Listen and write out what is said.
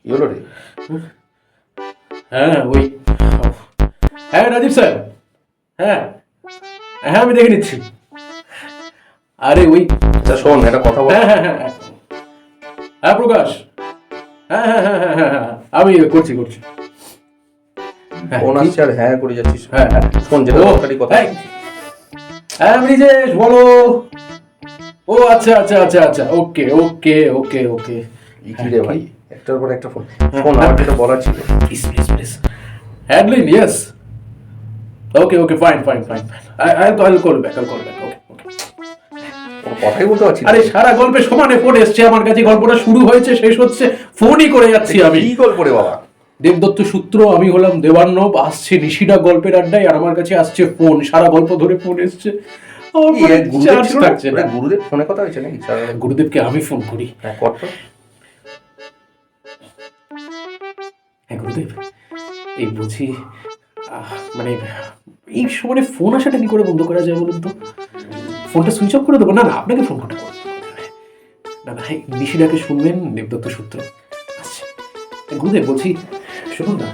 কি হলো রে? হ্যাঁ ওই, হ্যাঁ রাজীব স্যার, হ্যাঁ হ্যাঁ আমি দেখে নিচ্ছি। আরে ওই, আচ্ছা শোন, একটা কথা বল। হ্যাঁ হ্যাঁ হ্যাঁ হ্যাঁ হ্যাঁ প্রকাশ, হ্যাঁ হ্যাঁ হ্যাঁ হ্যাঁ হ্যাঁ হ্যাঁ আমি করছি। হ্যাঁ, ফোন কি? আসছে আর হ্যাঁ করে যাচ্ছিস। হ্যাঁ হ্যাঁ শোন, যেটা ও, দরকারি কথা। এই, হ্যাঁ ব্রিজেশ বলো। ও আচ্ছা আচ্ছা আচ্ছা আচ্ছা, ওকে ওকে ওকে ওকে। কি রে ভাই, একটার পর একটা ফোন। শোন, আমার যেটা বলার ছিল। প্লিজ হ্যাডলিন, yes, okay fine I'll call back, okay. কোনো কথাই বলতে পারছি না। আরে সারা গল্পে সমানে ফোন এসছে আমার কাছে, গল্পটা শুরু হয়েছে শেষ হচ্ছে, ফোনই করে যাচ্ছি আমি। কি গল্প রে বাবা? দেবদত্ত সূত্র, আমি হলাম দেবার্ণব, আসছে নিশিরা গল্পের আড্ডায়, আর আমার কাছে আসছে ফোন, সারা গল্প ধরে ফোন এসছে। আমার কি, ফোনে এক গুরুদেব charge ছিল না? থাকছে না। গুরুদেব ফোনে কথা হয়েছে নাকি? গুরুদেবকে আমি ফোন করি। হ্যাঁ কর তো। হ্যাঁ গুরুদেব, এই বুঝি মানে এই সময় ফোন আসাটা কি করে বন্ধ করা যায় বলুন তো? ফোনটা সুইচ অফ করে দেবো? না আপনাকে ফোন করতে হবে। না নিশিরাকে শুনবেন, দেবদত্ত সূত্র আসছে। গুরুদেব বলছি, শুনুন না,